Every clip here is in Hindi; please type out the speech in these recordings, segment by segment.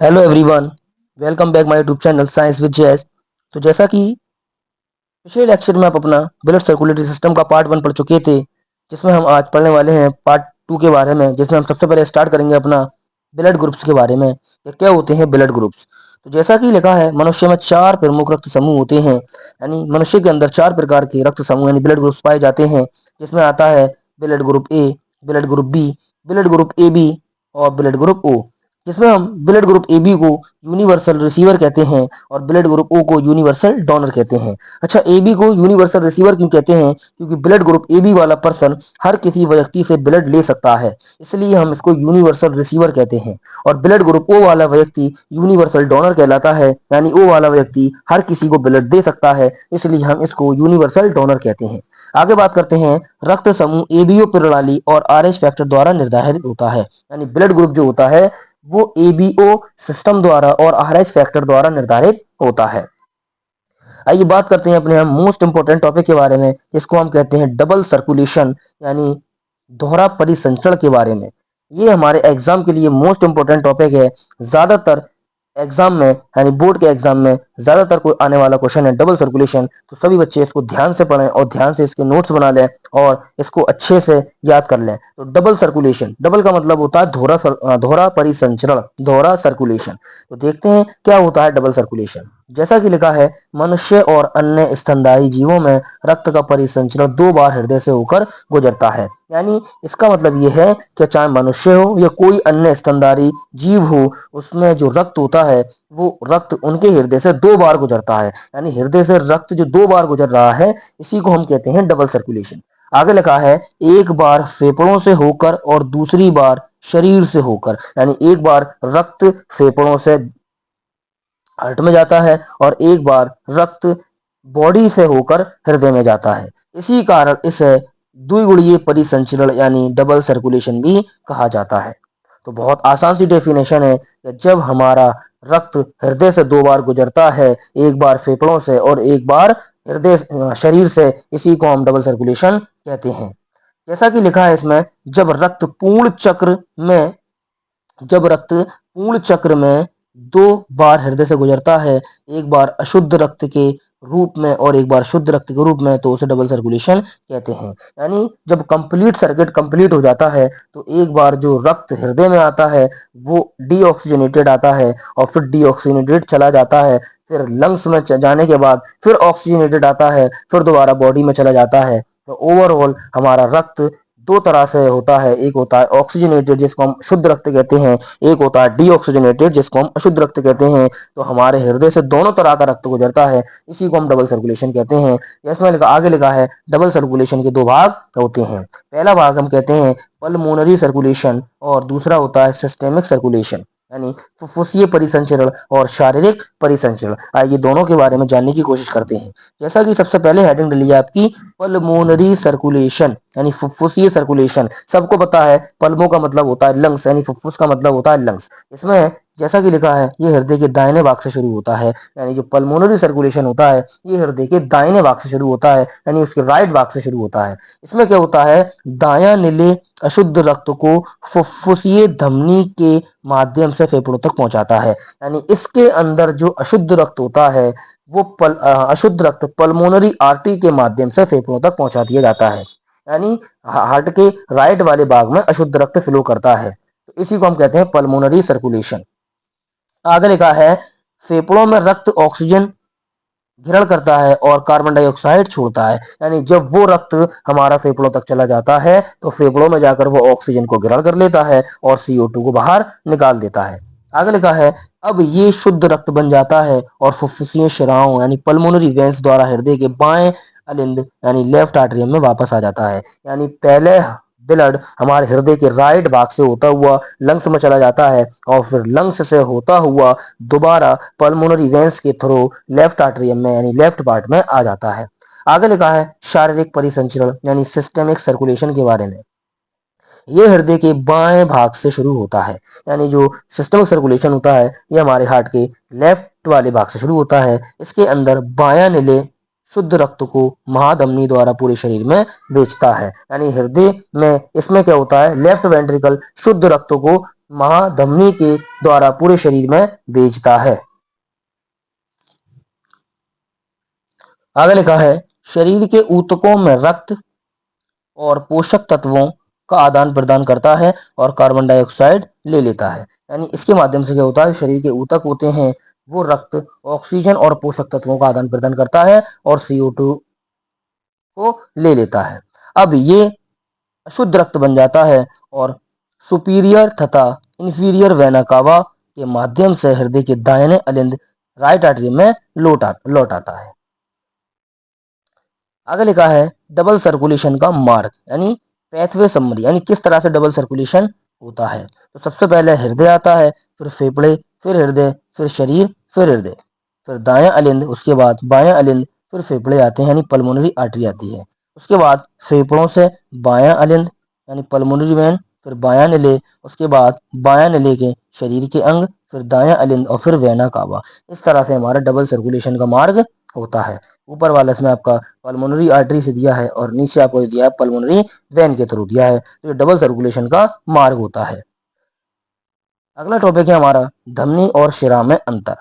Hello everyone, welcome back my YouTube channel science with जैस। तो जैसा कि पिछले लेक्चर में आप अपना ब्लड सर्कुलेटरी सिस्टम का पार्ट 1 पढ़ चुके थे, जिसमें हम आज पढ़ने वाले हैं पार्ट 2 के बारे में, जिसमें हम सबसे पहले स्टार्ट करेंगे अपना ब्लड ग्रुप्स के बारे में कि क्या होते हैं ब्लड ग्रुप्स। तो जैसा कि लिखा है, मनुष्य में 4 प्रमुख रक्त समूह होते हैं, यानी मनुष्य के अंदर 4 प्रकार के रक्त समूह यानी ब्लड ग्रुप्स पाए जाते हैं, जिसमें आता है blood group A, blood group B, blood group A B और ब्लड ग्रुप ओ। जिसमें हम ब्लड ग्रुप ए बी को यूनिवर्सल रिसीवर कहते हैं और ब्लड ग्रुप ओ को यूनिवर्सल डोनर कहते हैं। अच्छा, ए बी को यूनिवर्सल रिसीवर क्यों कहते हैं? क्योंकि ब्लड ग्रुप ए बी वाला पर्सन हर किसी व्यक्ति से ब्लड ले सकता है, इसलिए हम इसको यूनिवर्सल रिसीवर कहते हैं। और ब्लड ग्रुप ओ वाला व्यक्ति यूनिवर्सल डोनर कहलाता है, यानी ओ वाला व्यक्ति हर किसी को ब्लड दे सकता है, इसलिए हम इसको यूनिवर्सल डोनर कहते हैं। आगे बात करते हैं, रक्त समूह एबीओ प्रणाली और आरएच फैक्टर द्वारा निर्धारित होता है, यानी ब्लड ग्रुप जो होता है वो एबीओ सिस्टम द्वारा और आरएच फैक्टर द्वारा निर्धारित होता है। आइए बात करते हैं अपने हम मोस्ट इंपोर्टेंट टॉपिक के बारे में, इसको हम कहते हैं डबल सर्कुलेशन, यानी दोहरा परिसंचरण के बारे में। ये हमारे एग्जाम के लिए मोस्ट इंपोर्टेंट टॉपिक है। ज्यादातर एग्जाम में यानी बोर्ड के एग्जाम में ज्यादातर कोई आने वाला क्वेश्चन है डबल सर्कुलेशन, तो सभी बच्चे इसको ध्यान से पढ़ें और ध्यान से इसके नोट्स बना लें और इसको अच्छे से याद कर लें। तो डबल सर्कुलेशन, डबल का मतलब होता है दोहरा परिसंचरण, दोहरा सर्कुलेशन। तो देखते हैं क्या होता है डबल सर्कुलेशन। जैसा कि लिखा है, मनुष्य और अन्य स्तनधारी जीवों में रक्त का परिसंचरण 2 बार हृदय से होकर गुजरता है। यानी इसका मतलब यह है कि चाहे मनुष्य हो या कोई अन्य स्तनधारी जीव हो, उसमें जो रक्त होता है वो रक्त उनके हृदय से 2 बार गुजरता है, यानी हृदय से रक्त जो 2 बार गुजर रहा है, इसी को हम कहते हैं डबल सर्कुलेशन। आगे लिखा है, एक बार फेफड़ों से होकर और दूसरी बार शरीर से होकर, यानी एक बार रक्त फेफड़ों से हार्ट में जाता है और एक बार रक्त बॉडी से होकर हृदय में जाता है। इसी कारण इसे द्विगुणीय परिसंचरण यानी डबल सर्कुलेशन भी कहा जाता है। तो बहुत आसान सी डेफिनेशन है कि जब हमारा रक्त हृदय से 2 बार गुजरता है, एक बार फेफड़ों से और एक बार हृदय शरीर से, इसी को हम डबल सर्कुलेशन कहते हैं। जैसा कि लिखा है इसमें, जब रक्त पूर्ण चक्र में 2 बार हृदय से गुजरता है, एक बार अशुद्ध रक्त के रूप में और एक बार शुद्ध रक्त के रूप में, तो उसे डबल सर्कुलेशन कहते हैं। यानी जब कंप्लीट सर्किट कंप्लीट हो जाता है, तो एक बार जो रक्त हृदय में आता है वो डीऑक्सीजनेटेड आता है और फिर डीऑक्सीजनेटेड चला जाता है, फिर लंग्स में जाने के बाद फिर ऑक्सीजनेटेड आता है, फिर दोबारा बॉडी में चला जाता है। तो ओवरऑल हमारा रक्त 2 तरह से होता है, एक होता है ऑक्सीजनेटेड जिसको हम शुद्ध रक्त कहते हैं, एक होता है डीऑक्सीजनेटेड जिसको हम अशुद्ध रक्त कहते हैं। तो हमारे हृदय से दोनों तरह का रक्त गुजरता है, इसी को हम डबल सर्कुलेशन कहते हैं। इसमें आगे लिखा है, डबल सर्कुलेशन के 2 भाग होते हैं। पहला भाग हम कहते हैं पल्मोनरी सर्कुलेशन और दूसरा होता है सिस्टेमिक सर्कुलेशन, यानी फुफ्फुसीय परिसंचरण और शारीरिक परिसंचरण। आइए दोनों के बारे में जानने की कोशिश करते हैं। जैसा कि सबसे पहले हेडिंग डली है आपकी पल्मोनरी सर्कुलेशन, यानी फुफ्फुसीय सर्कुलेशन। सबको पता है पल्मो का मतलब होता है लंग्स, यानी फुफ्फुस का मतलब होता है लंग्स। इसमें जैसा कि लिखा है, ये हृदय के दाहिने भाग से शुरू होता है, यानी जो पल्मोनरी सर्कुलेशन होता है ये हृदय के दाहिने भाग से शुरू होता है, यानी उसके राइट भाग से शुरू होता है। इसमें क्या होता है, दायां नीले अशुद्ध रक्त को फुफ्फुसीय धमनी के माध्यम से फेफड़ों तक पहुंचाता है, यानी इसके अंदर जो अशुद्ध रक्त होता है वो अशुद्ध रक्त पल्मोनरी आर्टरी के माध्यम से फेफड़ों तक पहुंचा दिया जाता है, यानी हार्ट के राइट वाले भाग में अशुद्ध रक्त फ्लो करता है। तो इसी को हम कहते हैं पल्मोनरी सर्कुलेशन। आगे लिखा है, फेफड़ों में रक्त ऑक्सीजन ग्रहण करता है और कार्बन डाइऑक्साइड छोड़ता है, यानी जब वो रक्त हमारा फेफड़ों तक चला जाता है तो फेफड़ों में जाकर वो ऑक्सीजन को ग्रहण कर लेता है और CO2 को बाहर निकाल देता है। आगे लिखा है, अब ये शुद्ध रक्त बन जाता है और फुफ्फुसीय शिराओं यानी पल्मोनरी वेंस द्वारा हृदय के बाएं अलिंद यानी लेफ्ट आर्टरियम में वापस आ जाता है। यानी पहले ब्लड हमारे हृदय के राइट भाग से होता हुआ लंग्स में चला जाता है और फिर लंग्स से होता हुआ दोबारा पल्मोनरी वेंस के थ्रू लेफ्ट आर्टरियम में यानी लेफ्ट पार्ट में आ जाता है। आगे लिखा है शारीरिक परिसंचरण यानी सिस्टेमिक सर्कुलेशन के बारे में। ये हृदय के बाएं भाग से शुरू होता है, यानी जो सिस्टमिक सर्कुलेशन होता है ये हमारे हार्ट के लेफ्ट वाले भाग से शुरू होता है। इसके अंदर बायां नीले शुद्ध रक्त को महाधमनी द्वारा पूरे शरीर में भेजता है, यानी हृदय में इसमें क्या होता है, लेफ्ट वेंट्रिकल शुद्ध रक्त को महाधमनी के द्वारा पूरे शरीर में भेजता है। आगे लिखा है शरीर के ऊतकों में रक्त और पोषक तत्वों का आदान प्रदान करता है और कार्बन डाइऑक्साइड ले लेता है। यानी इसके माध्यम से क्या होता है, शरीर के ऊतक होते हैं वो रक्त, ऑक्सीजन और पोषक तत्वों का आदान प्रदान करता है और CO2 को ले लेता है। अब ये अशुद्ध रक्त बन जाता है और सुपीरियर तथा इंफीरियर वेना कावा के माध्यम से हृदय के दाहिने अलिंद राइट आर्टरी में लौट आता है। आगे लिखा है डबल सर्कुलेशन का मार्ग यानी पैथवे समरी, यानी किस तरह से डबल सर्कुलेशन होता है। तो सबसे पहले हृदय आता है, फिर फेफड़े, फिर हृदय, फिर शरीर, फिर हृदय, फिर दायां अलिंद, उसके बाद बायां अलिंद, फिर फेफड़े आते हैं यानी पल्मोनरी आर्टरी आती है। उसके बाद फेफड़ों से बायां अलिंद यानी पल्मोनरी वेन, फिर बायां नली, उसके बाद बायां नली के शरीर के अंग, फिर दायां अलिंद और फिर वेना कावा। इस तरह से हमारा डबल सर्कुलेशन का मार्ग होता है। ऊपर वाला इसमें आपका पल्मोनरी आर्टरी से दिया है और नीचे आपको दिया है पल्मोनरी वेन के थ्रू दिया है। तो ये डबल सर्कुलेशन का मार्ग होता है। अगला टॉपिक है हमारा धमनी और शिरा में अंतर।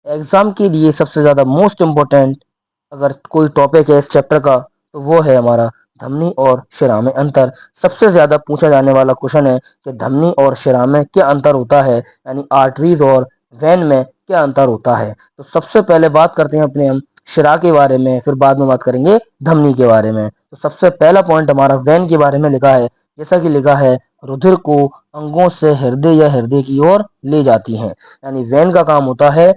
एग्जाम के लिए सबसे ज्यादा मोस्ट इंपॉर्टेंट अगर कोई टॉपिक है इस चैप्टर का तो वो है हमारा धमनी और शिरा में अंतर। सबसे ज्यादा पूछा जाने वाला क्वेश्चन है कि धमनी और शिरा में क्या अंतर होता है, यानी आर्टरीज और वेन में क्या अंतर होता है। तो सबसे पहले बात करते हैं अपने हम शिरा के बारे में, फिर बाद में बात करेंगे धमनी के बारे में। तो सबसे पहला पॉइंट हमारा वेन के बारे में लिखा है, जैसा कि लिखा है रुधिर को अंगों से हृदय या हृदय की ओर ले जाती है। यानी वेन का काम होता है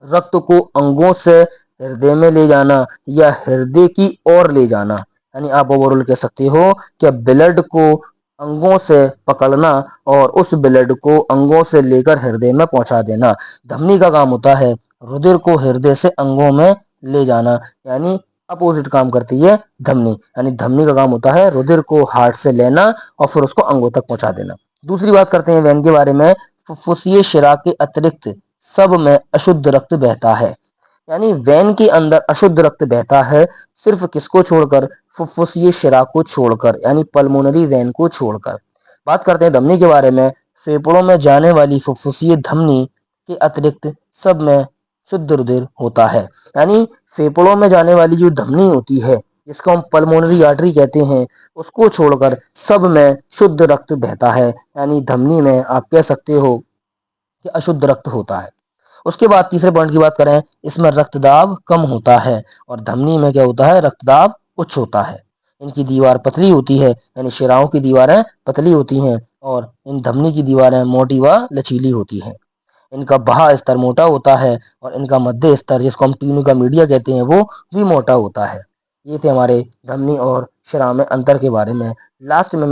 रक्त को अंगों से हृदय में ले जाना या हृदय की ओर ले जाना। यानी आप ओवरऑल कह सकते हो कि ब्लड को अंगों से पकड़ना और उस ब्लड को अंगों से लेकर हृदय में पहुंचा देना। धमनी का काम होता है रुधिर को हृदय से अंगों में ले जाना, यानी अपोजिट काम करती है धमनी। यानी धमनी का काम होता है रुधिर को हार्ट से लेना और फिर उसको अंगों तक पहुंचा देना। दूसरी बात करते हैं वेन के बारे में। फुफ्फुसीय शिरा के अतिरिक्त सब में अशुद्ध रक्त बहता है। यानी वेन के अंदर अशुद्ध रक्त बहता है, सिर्फ किसको छोड़कर, फुफ्फुसीय शिरा को छोड़कर, यानी पल्मोनरी वेन को छोड़कर। बात करते हैं धमनी के बारे में। फेफड़ों में जाने वाली फुफ्फुसीय धमनी के अतिरिक्त सब में शुद्ध रुधिर होता है। यानी फेफड़ों में जाने वाली जो धमनी होती है जिसको हम पल्मोनरी आर्टरी कहते हैं, उसको छोड़कर सब में शुद्ध रक्त बहता है। यानी धमनी में आप कह सकते हो कि अशुद्ध रक्त होता है। उसके बाद तीसरे पॉइंट की बात करें, इसमें रक्तदाब कम होता है और धमनी में क्या होता है, रक्तदाब उच्च होता है। इनकी दीवार पतली होती है, यानी शिराओं की दीवारें पतली होती हैं और इन धमनी की दीवारें मोटी व लचीली होती हैं। इनका बहा स्तर मोटा होता है और इनका मध्य स्तर जिसको हम ट्यूनिका मीडिया कहते हैं वो भी मोटा होता है। ये थे हमारे धमनी और शिरा में अंतर के बारे में। लास्ट में